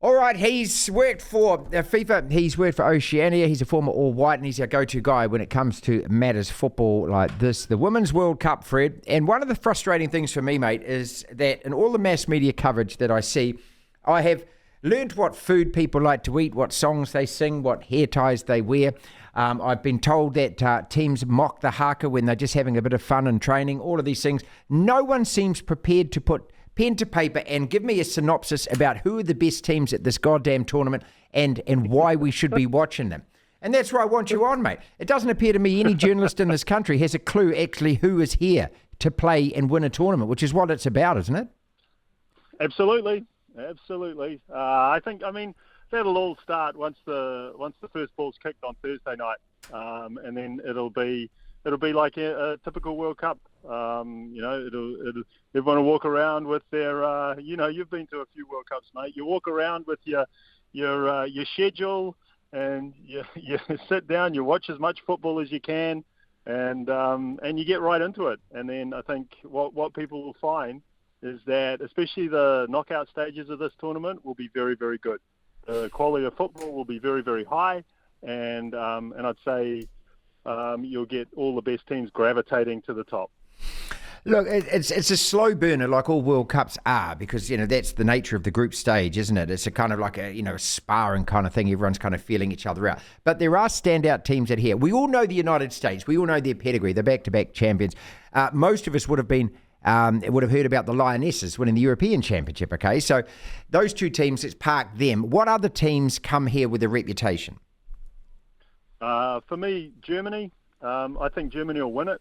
All right, he's worked for FIFA. He's worked for Oceania. He's a former All White, and he's our go-to guy when it comes to matters football like this. The Women's World Cup, Fred. And one of the frustrating things for me, mate, is that in all the mass media coverage that I see, I have learned what food people like to eat, what songs they sing, what hair ties they wear. I've been told that teams mock the haka when they're just having a bit of fun and training, all of these things. No one seems prepared to put pen to paper and give me a synopsis about who are the best teams at this goddamn tournament and why we should be watching them. And that's why I want you on, mate. It doesn't appear to me any journalist in this country has a clue actually who is here to play and win a tournament, which is what it's about, isn't it? Absolutely. I mean, that'll all start once the first ball's kicked on Thursday night, and then it'll be like a typical World Cup. Everyone will walk around with their, you've been to a few World Cups, mate. You walk around with your schedule, and you sit down, you watch as much football as you can, and you get right into it. And then I think what people will find is that especially the knockout stages of this tournament will be very, very good. The quality of football will be very, very high, and I'd say you'll get all the best teams gravitating to the top. Look, it's a slow burner like all World Cups are because, that's the nature of the group stage, isn't it? It's a kind of like a sparring kind of thing. Everyone's kind of feeling each other out. But there are standout teams out here. We all know the United States. We all know their pedigree. They're back-to-back champions. Most of us would have heard about the Lionesses winning the European Championship, okay? So those two teams, let's park them. What other teams come here with a reputation? For me, Germany. I think Germany will win it.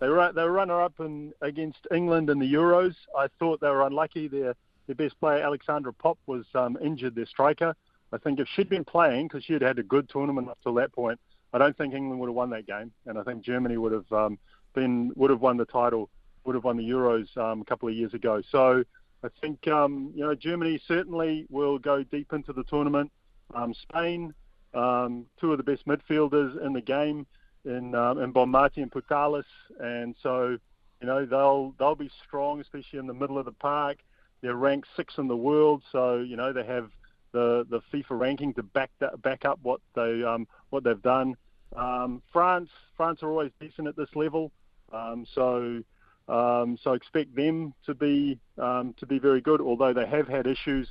They were runner-up against England in the Euros. I thought they were unlucky. Their best player, Alexandra Popp, was injured, their striker. I think if she'd been playing, because she had had a good tournament up till that point, I don't think England would have won that game. And I think Germany would have won the title, would have won the Euros a couple of years ago. So I think, Germany certainly will go deep into the tournament. Spain, two of the best midfielders in the game, in Bonmati and Putalis, and so they'll be strong, especially in the middle of the park. They're ranked 6th in the world, so they have the FIFA ranking to back up what they've done. France are always decent at this level, so expect them to be very good. Although they have had issues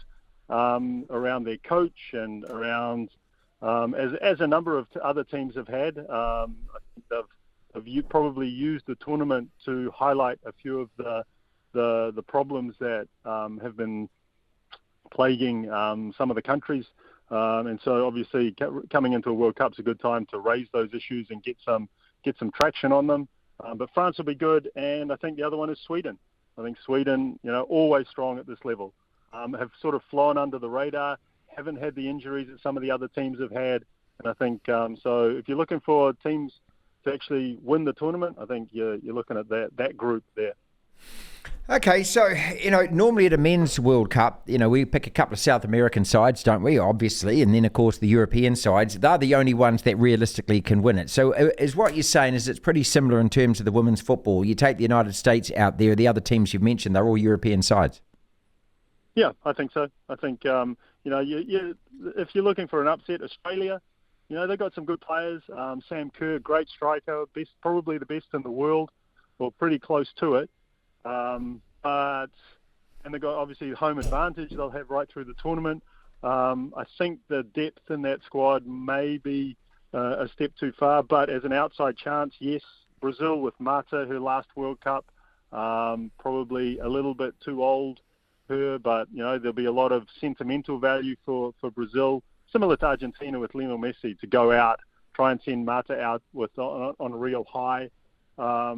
around their coach and around. As a number of other teams have had, I think they've probably used the tournament to highlight a few of the problems that have been plaguing some of the countries, and so obviously coming into a World Cup is a good time to raise those issues and get some traction on them. But France will be good, and I think the other one is Sweden. I think Sweden, always strong at this level, have sort of flown under the radar. Haven't had the injuries that some of the other teams have had. And I think, so if you're looking for teams to actually win the tournament, I think you're looking at that group there. Okay, so, normally at a men's World Cup, we pick a couple of South American sides, don't we, obviously, and then, of course, the European sides. They're the only ones that realistically can win it. So is what you're saying is it's pretty similar in terms of the women's football. You take the United States out there, the other teams you've mentioned, they're all European sides. Yeah, I think so. I think, if you're looking for an upset, Australia, they've got some good players. Sam Kerr, great striker, probably the best in the world, or pretty close to it. And they've got obviously home advantage they'll have right through the tournament. I think the depth in that squad may be a step too far, but as an outside chance, yes, Brazil with Marta, her last World Cup, probably a little bit too old. But there'll be a lot of sentimental value for Brazil, similar to Argentina with Lionel Messi, to go out, try and send Marta out on a real high. I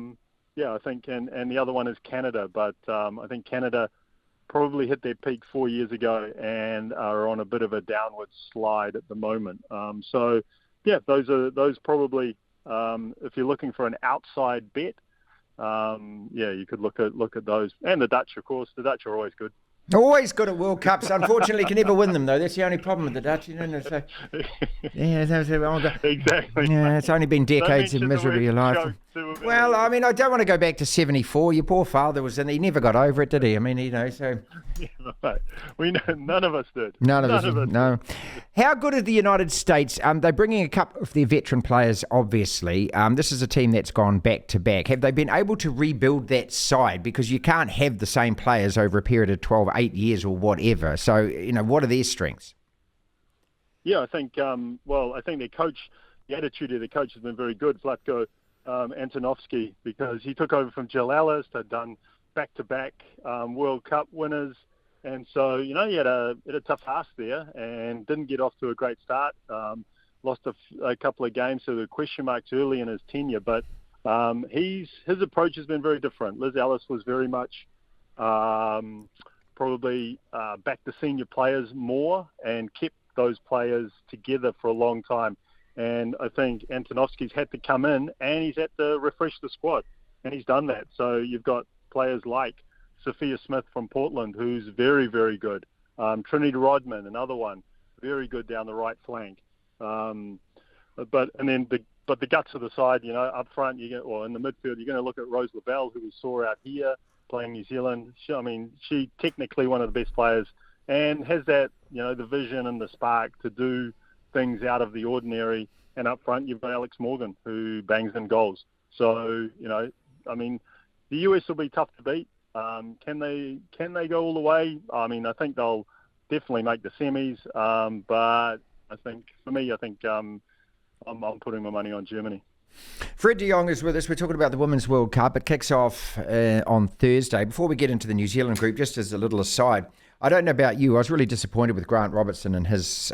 think, and the other one is Canada, but I think Canada probably hit their peak 4 years ago and are on a bit of a downward slide at the moment. Those probably, if you're looking for an outside bet. You could look at those, and the Dutch, of course. The Dutch are always good. Always good at World Cups. Unfortunately, can never win them though. That's the only problem with the Dutch. So, Exactly. yeah, it's only been decades of Don't mention the misery word of life. choke too early. Well, I mean, I don't want to go back to '74. Your poor father was in. He never got over it, did he? I mean, so. Yeah, right. We know, none of us did. None of us. No. How good are the United States? They're bringing a couple of their veteran players, obviously. This is a team that's gone back to back. Have they been able to rebuild that side? Because you can't have the same players over a period of 12, 8 years or whatever. So, what are their strengths? Yeah, I think, I think their coach, the attitude of the coach has been very good, Vlatko Antonovsky, because he took over from Jill Ellis. They'd done back-to-back World Cup winners. And so, he had a tough task there and didn't get off to a great start. Lost a couple of games, so there were question marks early in his tenure. But his approach has been very different. Liz Ellis was very much probably back to senior players more and kept those players together for a long time. And I think Antonovsky's had to come in and he's had to refresh the squad. And he's done that. So you've got players like Sophia Smith from Portland, who's very, very good. Trinity Rodman, another one, very good down the right flank. But the guts of the side, up front, or in the midfield, you're going to look at Rose Lavelle, who we saw out here playing New Zealand. She technically one of the best players and has that, the vision and the spark to do things out of the ordinary. And up front, you've got Alex Morgan, who bangs in goals. So, the US will be tough to beat. Can they go all the way? I think they'll definitely make the semis. But I think I'm putting my money on Germany. Fred de Jong is with us. We're talking about the Women's World Cup. It kicks off on Thursday. Before we get into the New Zealand group, just as a little aside, I don't know about you, I was really disappointed with Grant Robertson and his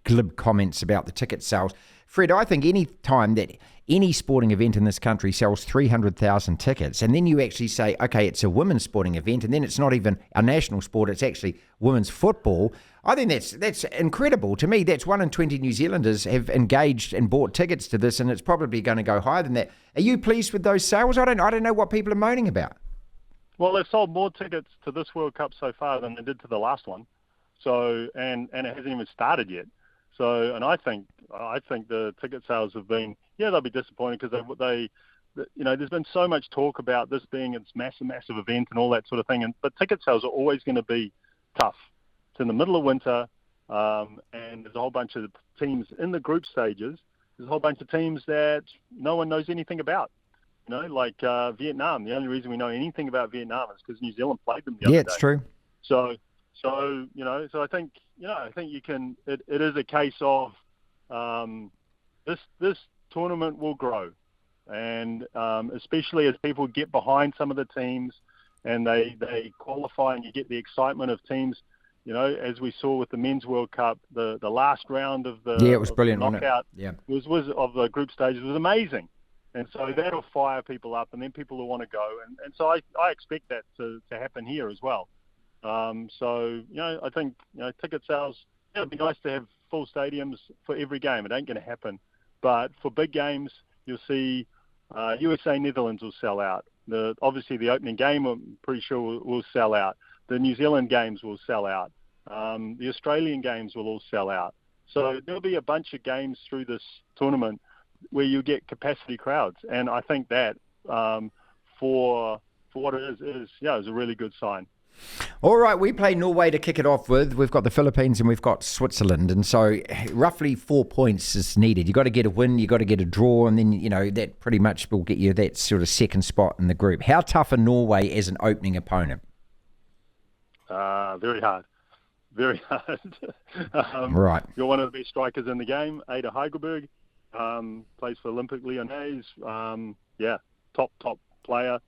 glib comments about the ticket sales. Fred, I think any time that any sporting event in this country sells 300,000 tickets, and then you actually say, okay, it's a women's sporting event, and then it's not even a national sport, it's actually women's football, I think that's incredible. To me, that's 1 in 20 New Zealanders have engaged and bought tickets to this, and it's probably going to go higher than that. Are you pleased with those sales? I don't know what people are moaning about. Well, they've sold more tickets to this World Cup so far than they did to the last one. So, and it hasn't even started yet. So, and I think the ticket sales have been, they'll be disappointed because there's been so much talk about this being its massive event and all that sort of thing. But ticket sales are always going to be tough. It's in the middle of winter, and there's a whole bunch of teams in the group stages. There's a whole bunch of teams that no one knows anything about. Like Vietnam. The only reason we know anything about Vietnam is because New Zealand played them the other day. Yeah, it's true. So I think you can. It is a case of this tournament will grow, and especially as people get behind some of the teams, and they qualify, and you get the excitement of teams. As we saw with the Men's World Cup, the last round of the it was brilliant, knockout wasn't it? was of the group stages was amazing. And so that'll fire people up, and then people will want to go. And so I expect that to happen here as well. I think ticket sales, it'd be nice to have full stadiums for every game. It ain't going to happen. But for big games, you'll see USA-Netherlands will sell out. Obviously, the opening game, I'm pretty sure, will sell out. The New Zealand games will sell out. The Australian games will all sell out. So there'll be a bunch of games through this tournament where you get capacity crowds, and I think that for what it is a really good sign. All right, we play Norway to kick it off with. We've got the Philippines and we've got Switzerland, and so roughly 4 points is needed. You've got to get a win, you've got to get a draw, and then that pretty much will get you that sort of second spot in the group. How tough are Norway as an opening opponent? Very hard. Very hard. Right. You're one of the best strikers in the game, Ada Heigelberg. Plays for Olympique Lyonnais. Top player.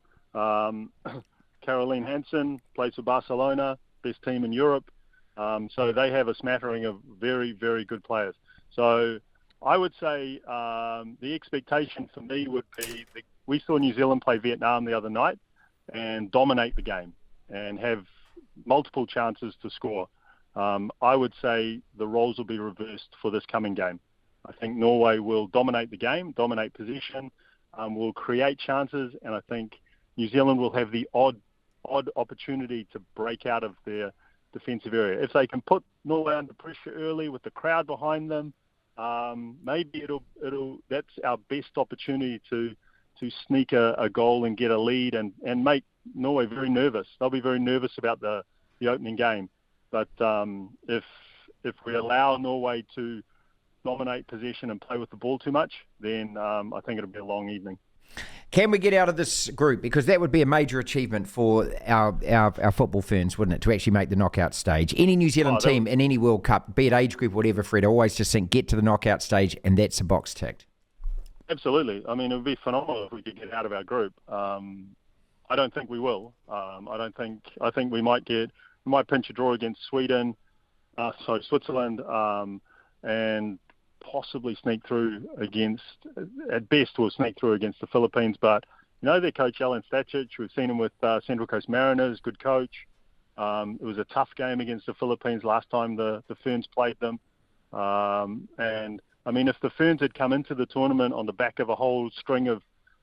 Caroline Hansen plays for Barcelona, best team in Europe. So they have a smattering of very, very good players. So I would say the expectation for me would be we saw New Zealand play Vietnam the other night and dominate the game and have multiple chances to score. I would say the roles will be reversed for this coming game. I think Norway will dominate the game, dominate possession, will create chances, and I think New Zealand will have the odd odd opportunity to break out of their defensive area. If they can put Norway under pressure early with the crowd behind them, maybe that's our best opportunity to sneak a goal and get a lead and make Norway very nervous. They'll be very nervous about the opening game. But if we allow Norway to dominate possession and play with the ball too much, then I think it'll be a long evening. Can we get out of this group? Because that would be a major achievement for our football ferns, wouldn't it, to actually make the knockout stage? Any New Zealand team in any World Cup, be it age group, whatever, Fred, I always just think get to the knockout stage and that's a box ticked. Absolutely. I mean, it would be phenomenal if we could get out of our group. I don't think we will. I think we might pinch a draw against Switzerland, and possibly sneak through at best we'll sneak through against the Philippines. But, their coach, Alan Stachich, we've seen him with Central Coast Mariners, good coach. It was a tough game against the Philippines last time the Ferns played them. And, I mean, if the Ferns had come into the tournament on the back of a whole string of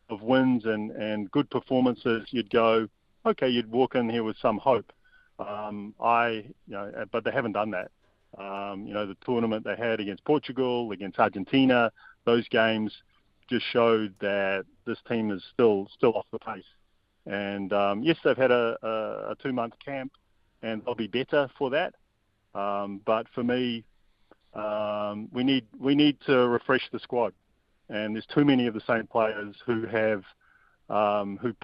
wins and good performances, you'd go, okay, you'd walk in here with some hope. But they haven't done that. The tournament they had against Portugal, against Argentina, those games just showed that this team is still off the pace. And yes, they've had a 2-month camp, and they'll be better for that. But for me, we need to refresh the squad, and there's too many of the same players who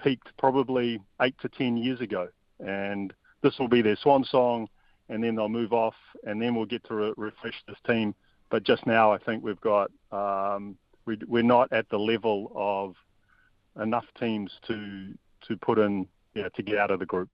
peaked probably 8 to 10 years ago, and this will be their swan song. And then they'll move off, and then we'll get to refresh this team. But just now, I think we've got we're not at the level of enough teams to put in to get out of the group.